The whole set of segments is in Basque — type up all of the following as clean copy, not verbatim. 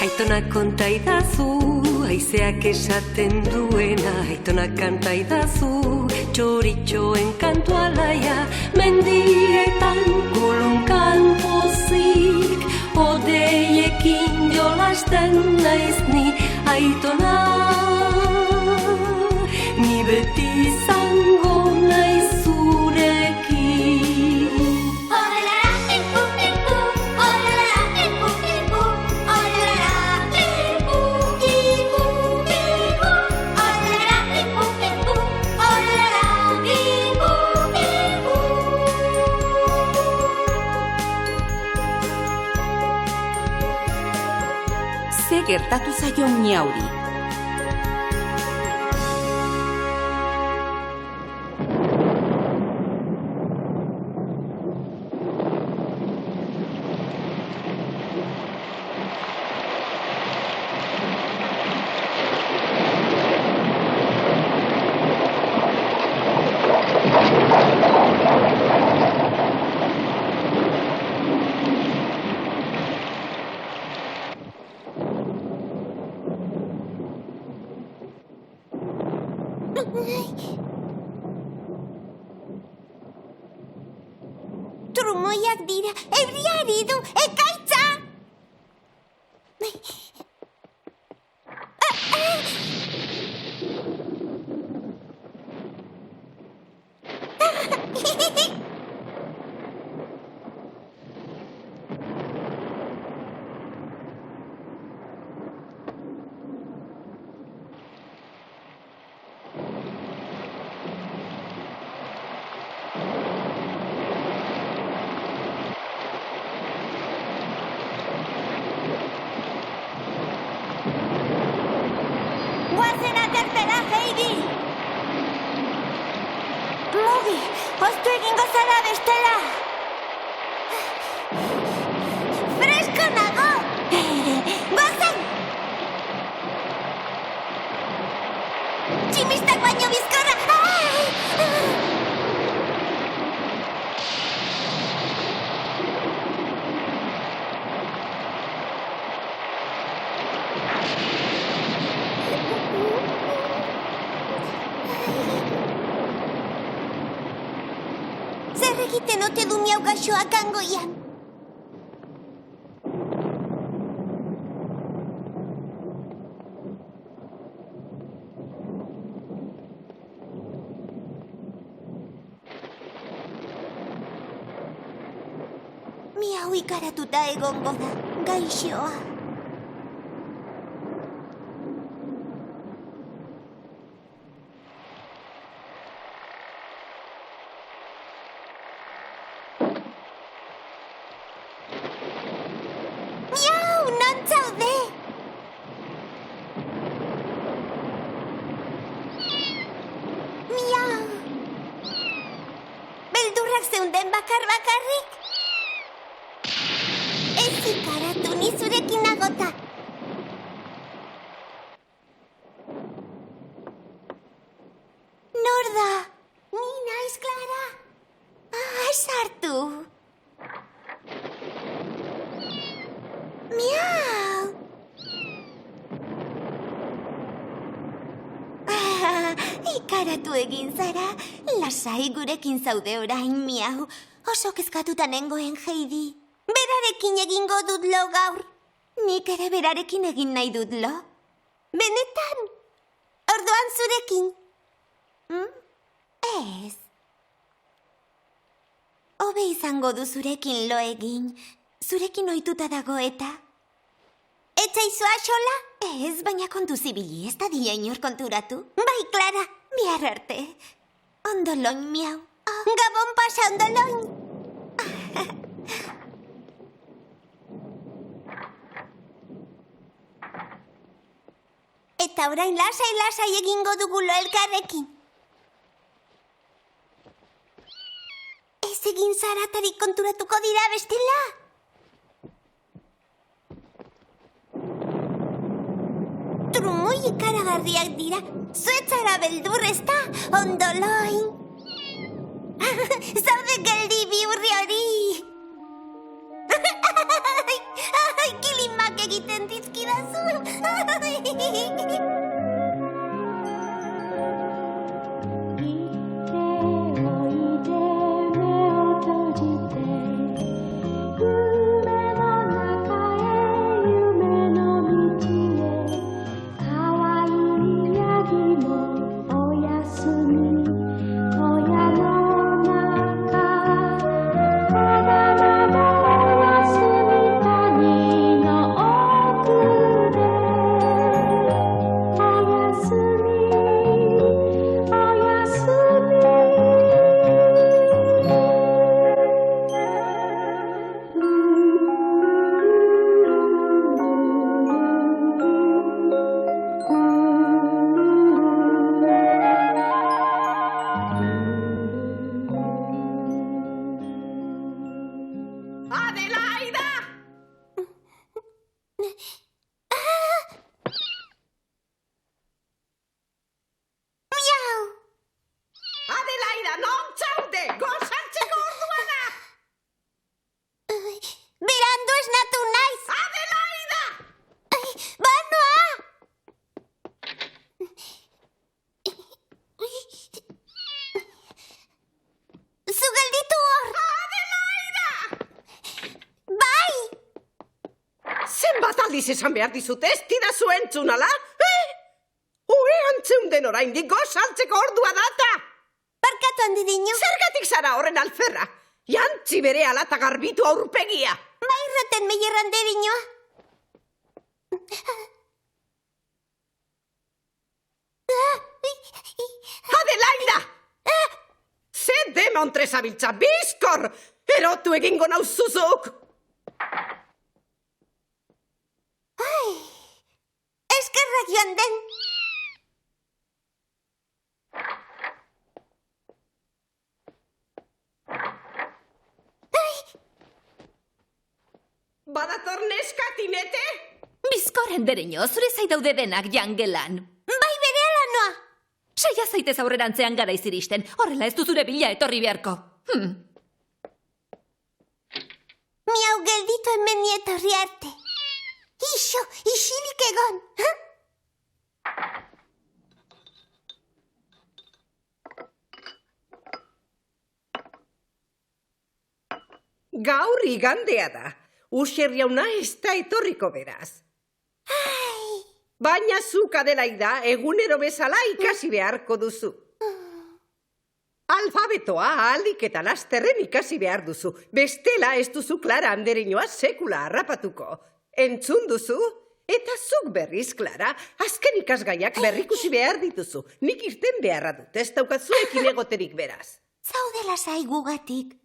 Aitonak konta idazu, haizeak esaten duena. Aitonak kanta idazu, txoritxoen kantu alaia. Mendietan kolonkan pozik, odeiekin jolasten naiz ni. Aitona, ni beti izango naiz zurekin. Ze gertatu zaio miauri. Trumoiak dira, euria ari du, ekaitza! Guazen aterpera, Heidi! Mugi, oztu egingo zara bestela! Fresko nago! Guazen! Tximistak baino bizkorra! Zer egiten ote du miau gaxoak hangoian? Miau ikaratuta egongo da, gaixoa. Beldurrak zeunden bakar-bakarrik? Ez ikaratu, ni zurekin agota. Nor da? Ni naiz, Clara. Sartu. Miau. Ikaratu egin zara, lasai gurekin zaude orain, miau. Oso kezkatuta nengoen, Heidi. Berarekin egingo dut lo gaur. Nik ere berarekin egin nahi dut lo. Benetan, orduan zurekin. Ez. Hobe izango du zurekin lo egin. Zurekin ohituta dago eta... Etzaizua xola? Ez, baina kontu zibili, ez da dila inor konturatu. Bai, Clara, bihar arte. Ondo loin, miau. Gabon pasa, ondo loin. Eta orain lasai egingo dugulo elkarrekin. Ez egin zaratarik konturatuko dira bestela. Trumoi ikaragarriak dira. Zuetzara beldur ezta, ondoloin. Zaude geldi bihurri hori. Kilimak egiten dizkidazu. Esan behar dizut, ez didazu entzun, ala? Ue antzeunden oraindik gozaltzeko ordua data! Barkatu handiriño. Zergatik zara horren alferra? Jantzi bere alata garbitu aurpegia! Bairraten meier handiriño. Adelaida! Ze demontrezabiltza, bizkor! Erotu egingo nauzuzuk! Eskerrak joan den. Badator neska, Tinete? Bizkorren dereño, zure zai daude denak jangelan. Bai berehala noa. Saia zaitez aurrerantzean gara iziristen, horrela ez du zure bila etorri beharko. Miau gelditu hemen nietorri arte. Ixo, isilik egon. Gaur igandea da. Uxer jauna ez da etorriko beraz. Baina zuk, Adelaida, egunero bezala ikasi beharko duzu. Alfabetoa ahalik eta lasterren ikasi behar duzu. Bestela ez duzu Clara andereñoa sekula harrapatuko. Entzun duzu? Eta zuk berriz, Clara, azken ikasgaiak berrikusi behar dituzu. Nik irten beharra dut, ez daukazuekin egoterik beraz. Zaudela zaigugatik.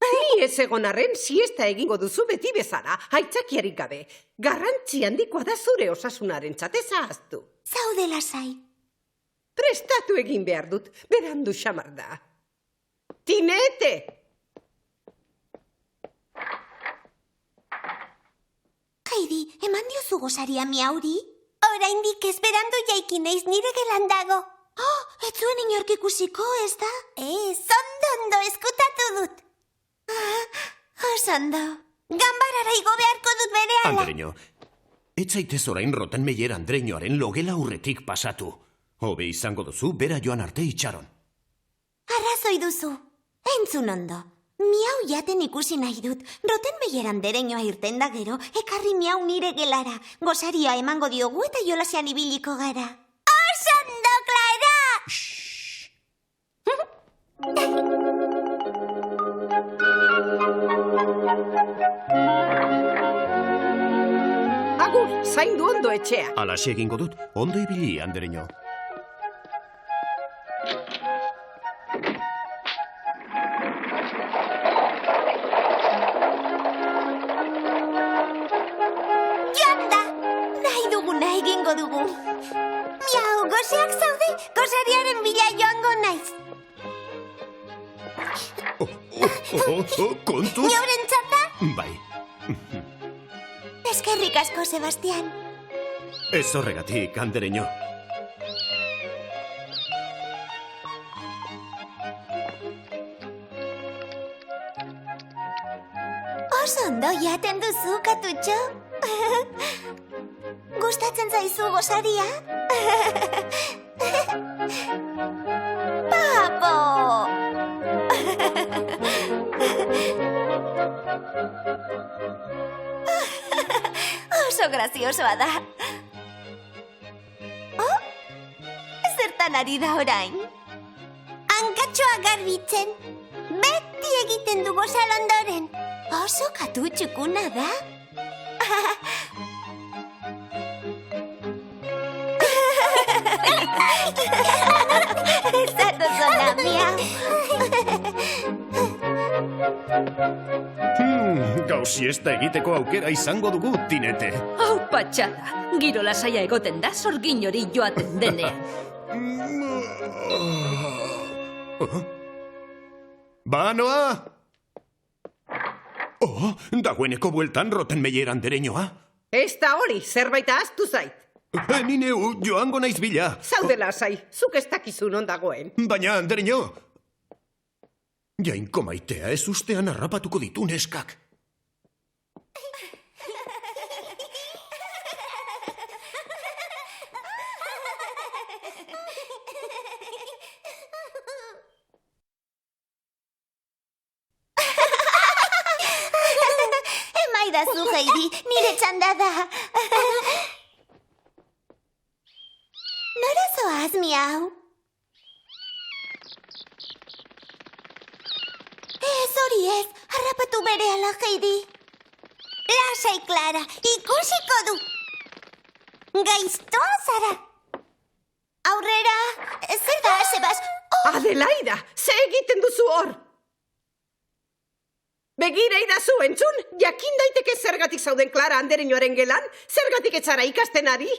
Ni ez egon arren siesta egingo duzu beti bezala, aitzakiarik gabe. Garrantzi handikoa da zure osasunaren txatezahaztu. Zaudela zai. Prestatu egin behar dut, berandu xamar da. Tinete! Heidi, eman diozu gozaria miauri? Oraindik ez berandu jaikin naiz nire gelan dago. Oh, ez zuen inork ikusiko, ez da? Ondo eskutatu dut. Ondo. Ganbarara igo beharko dut berehala. Andereño, ez zaitez orain Rottenmeier Andreñoaren logela urretik pasatu. Hobe izango duzu, bera joan arte itxaron. Arrazoi duzu. Entzun ondo. Miau jaten ikusi nahi dut. Rottenmeier Andreñoa irten da gero, ekarri miau nire gelara. Gozaria emango diogu eta jolasean ibiliko gara. Ondo, Clara! Agur, zaindu ondo etxea. Alaxe egingo dut, ondo ibili, Andereño. Nahi duguna egingo egingo dugu. Miau, goseak zaude, gosariaren bila joango naiz. Kontuz? Neuren txanda? Bai, Eskerrik asko, Sebastian. ez horregatik, andereño. Oso ondo jaten duzu, Katutxo. Gustatzen zaizu gosaria? Papo! Oso graziosoa da. Oh? Zertan ari da orain? Hankatxoa garbitzen. Beti egiten du gozal ondoren. Oso katutxukuna da. Zatoz ona, miau. Gausiesta egiteko aukera izango dugu, tinete. Hau patxada, giro lasaia egoten da sorgin hori joaten denean. Banoa! Oh, dagoeneko bueltan Rottenmeier andereñoa. Ez da hori, zerbait ahaztu zait. Ni neu, joango naiz bila. Zaude lasai, zuk ez dakizu non dagoen. Baina, andereño! Jainko maitea ez ustean harrapatuko ditu neskak. Emaidazu, Heidi, nire txanda da. Nora zoaz, miau? Ez hori ez, harrapatu berehala, Heidi. Lasai, Clara, ikusiko du. Gaiztoa zara. Aurrera, zer da, Sebas? Oh, Adelaida, ze egiten duzu hor? Begira idazu, entzun, jakin daiteke zergatik zauden Clara andereñoaren gelan, zergatik etzara ikasten ari?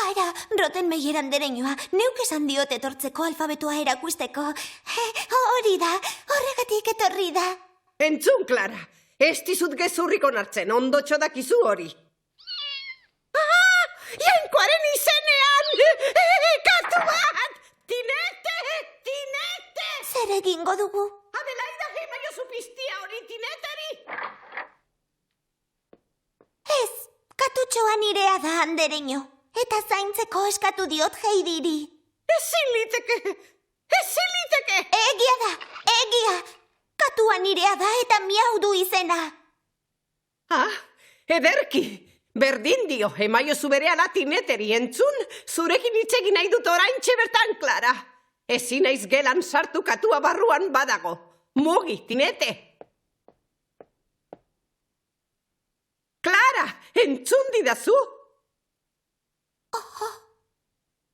Ara, Rottenmeier andereñoa, neuk esan diote etortzeko alfabetua erakusteko. Hori da, horregatik etorri da. Entzun, Clara, ez dizut gezurrik onartzen, ondotxo dakizu hori. Jainkoaren izenean! Katu bat! Tinete! Tinete! Zer egingo dugu? Adelaida, emaiozu piztia hori tineteri! Ez, katutxoa nirea da andereño. Eta zaintzeko eskatu diot Heidiri. Ezin liteke! Ezin liteke! Egia da, egia! Katua nirea da eta miau du izena. Ah, ederki! Berdin dio, emaiozu berehala tineteri, entzun? Zurekin itxegin nahi dut oraintxe bertan, Clara. Ezin naiz gelan sartu katua barruan badago. Mugi, tinete! Clara, entzun didazu?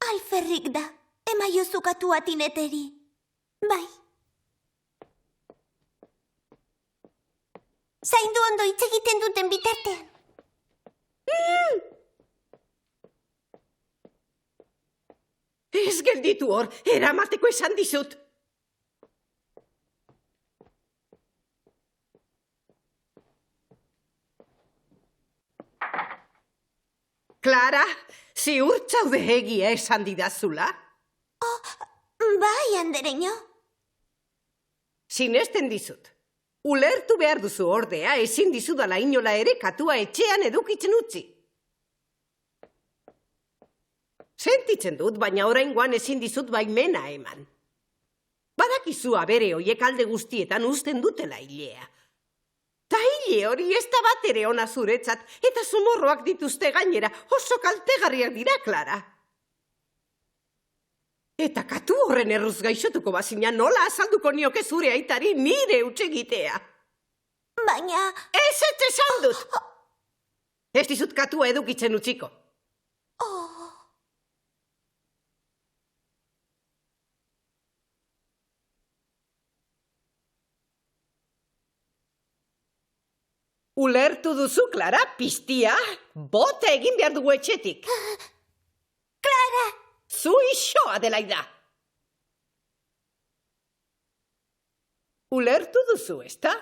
Alferrik da, emaiozu katua tineteri. Bai. Zaindu ondo hitz egiten duten bitartean. Ez gelditu hor, eramateko esan dizut. Clara, ziur zaude egia esan didazula? Bai, andereño. Sinesten dizut. Ulertu behar duzu ordea, ezin dizudala inola ere katua etxean edukitzen utzi. Sentitzen dut, baina oraingoan ezin dizut baimena eman. Badakizu abere hoiek alde guztietan uzten dutela hilea. Ta hile hori ez da bat ere ona zuretzat, eta zumorroak dituzte gainera, oso kaltegarriak dira, Clara. Eta katu horren erruz gaixotuko bazina nola azalduko nioke zure aitari nire utxegitea. Baina... Ez esan dut! Ez dizut katua edukitzen utziko. Ulertu duzu, Clara, piztia? Bote egin behar dugu etxetik. zu iso, Adelaida. Ulertu duzu, ezta?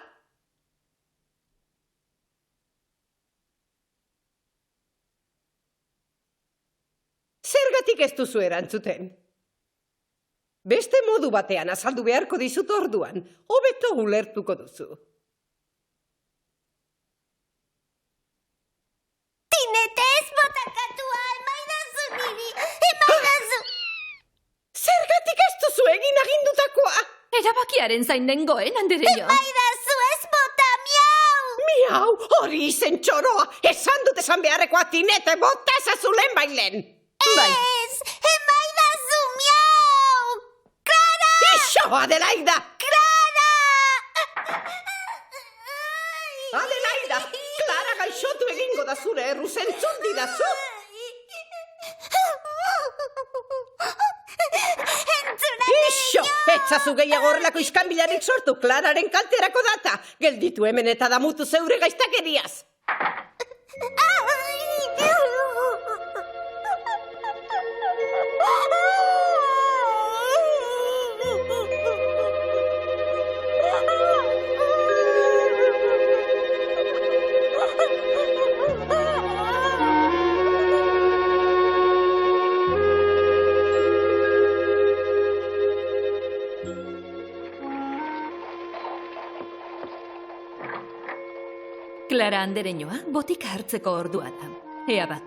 Zergatik ez duzu erantzuten? Beste modu batean azaldu beharko dizut orduan, hobeto ulertuko duzu. Tinete ez botakatua, emaidazu niri, emaidazu! Zergatik ez duzu egin agindutakoa? Erabakiaren zain nengoen, andereño. Emaidazu ez bota, miau! Miau, hori izen txoroa, esan dut esan beharrekoa Tinete, bota ezazu lehen bailen. Bai, Ez, emaidazu, miau! Clara! Iso, Adelaida! Clara! Adelaida, Clara gaixotu egingo da zure erruz, entzun didazu? Entzuna Iso, etzazu gehiago horrelako iskanbilarik sortu Clararen kalterako data. Gelditu hemen eta damutu zeure gaiztakeriaz. Clara andereñoa botika hartzeko ordua da. Ea bat.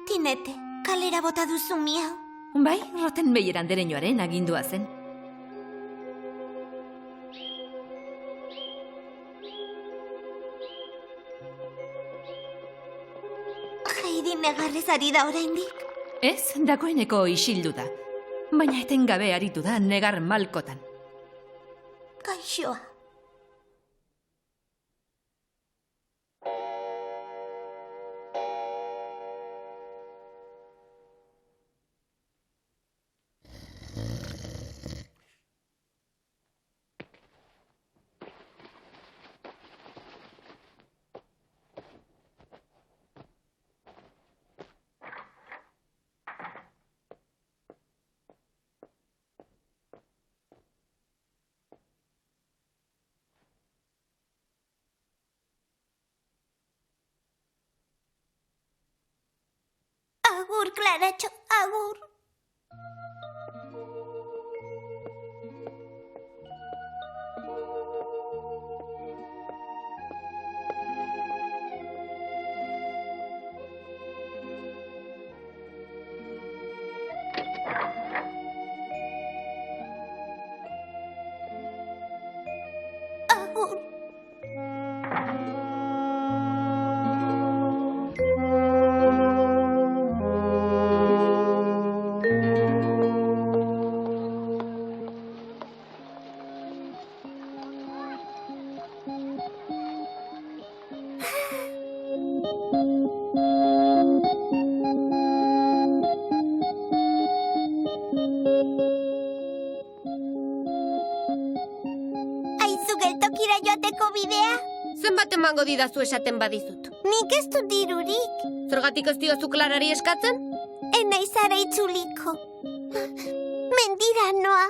Tinete, kalera bota duzu, miau. Bai, Rottenmeier andereñoaren agindua zen. Heidi negarrez ari da oraindik. Ez, dagoeneko isildu da. Baina etengabe aritu da negar malkotan. Gaixoa. Agur, Claratxo, agur. Agur. Aizu geltokira joateko bidea? Zenbat emango didazu esaten badizut? Nik ez dut dirurik. Zergatik ez diozu Clarari eskatzen? Enaiz ara itzuliko. Mendira noa.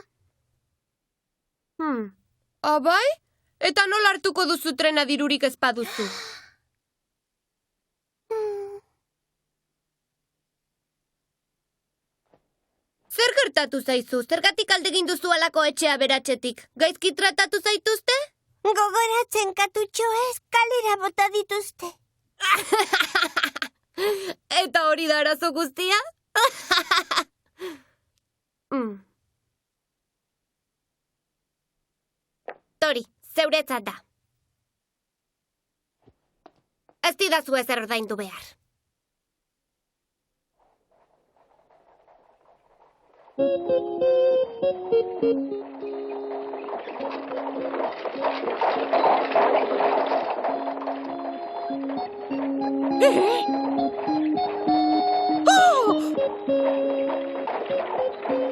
Abai? Eta nola hartuko duzu trena dirurik ez baduzu? Zer gertatu zaizu? Zergatik alde egin duzu alako etxea beratxetik? Gaizki tratatu zaituzte? Gogoratzen katutxoez kalera bota dituzte. Eta hori da arazo guztia? Tori, zeuretzat da. Ez didazu ezer ordaindu behar.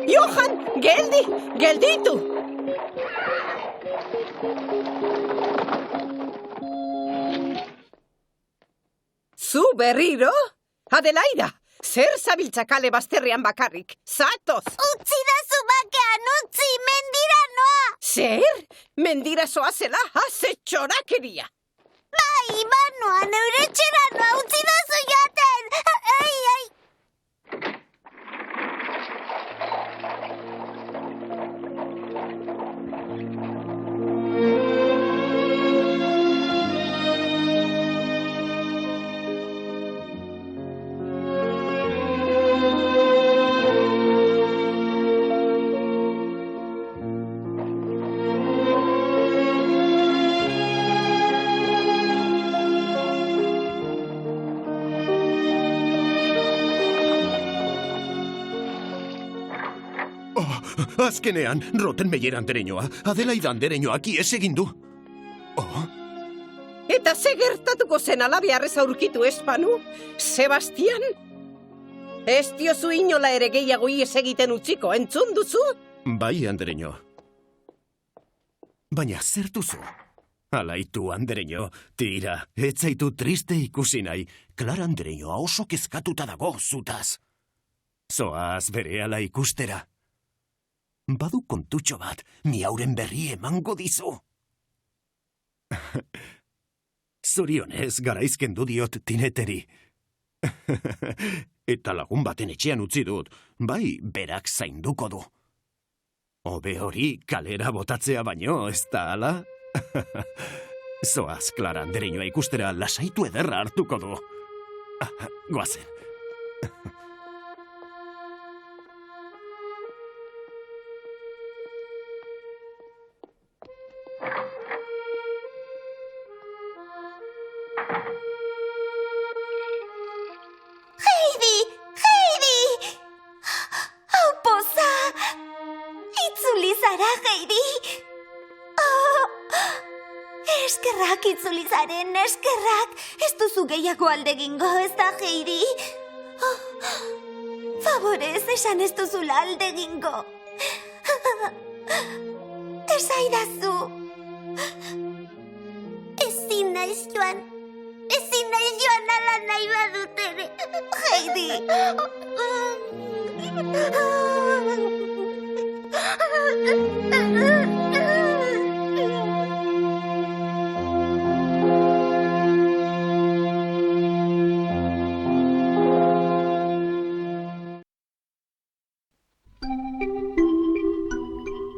Johan, gelditu! Zu berriro? Adelaida, zer zabiltza kale bazterrean bakarrik? Zatoz! Utzi dazu bakean, utzi, mendira noa! Zer? Mendira zoazela, haze txorakeria! Bai, banoa, neure etxera noa, utzi dazu joaten! Ai, ai! Azkenean, Rottenmeier andereñoa, Adelaida andereñoak ies egin du. Oh, Eta ze gertatuko zen alabearrez aurkitu espanu? Sebastian? Ez diozu inola ere gehiago ies egiten utziko, entzun duzu? bai, andereño. Baina zer duzu? Alaitu, andereño, tira, ez zaitu triste ikusi nahi. Clara andereñoa oso kezkatuta dago zutaz. Zoaz berehala ikustera. Badu kontutxo bat, miauren berri emango dizu. Zorionez, garaizken du diot tineteri. Eta lagun baten etxean utzi dut, bai, berak zainduko du. Hobe hori kalera botatzea baino, ez da ala? Zoaz, Clara andereñoa ikustera lasaitu ederra hartuko du. Goazen. Heidi! Heidi! Hau poza! Itzuli zara, Heidi! Oh, eskerrak itzuli zaren, eskerrak! Ez duzu gehiago aldegingo, ez da, Heidi? Oh, favorez, esan ez duzula aldegingo. Esaidazu. Ezin naiz joan. Ezin naiz joan ala nahi badut ere. Heidi.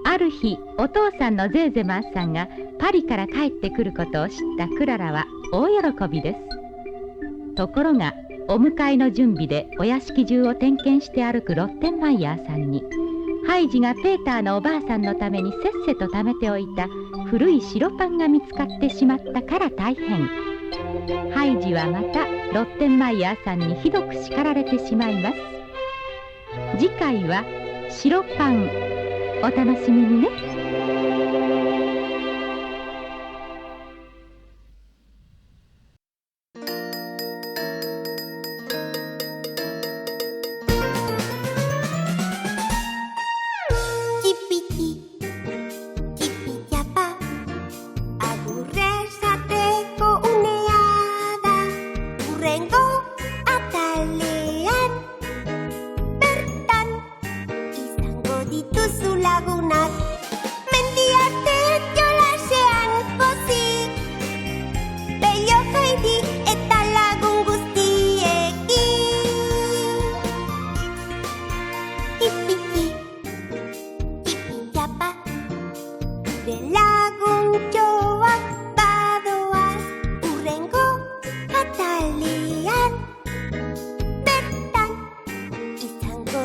ある日、お父さんのゼーゼマンさんがパリから帰ってくることを知ったクララは大喜びです。ところが、お迎えの準備でお屋敷中を点検して歩くロッテンマイヤーさんに、ハイジがペーターのおばあさんのためにせっせと貯めておいた古い白パンが見つかってしまったから大変。ハイジはまたロッテンマイヤーさんにひどく叱られてしまいます。次回は白パン。お楽しみにね。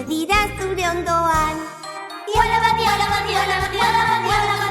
Dira zure ondoan. Diola bati, diola bati, diola bati, diola bati, diola bati.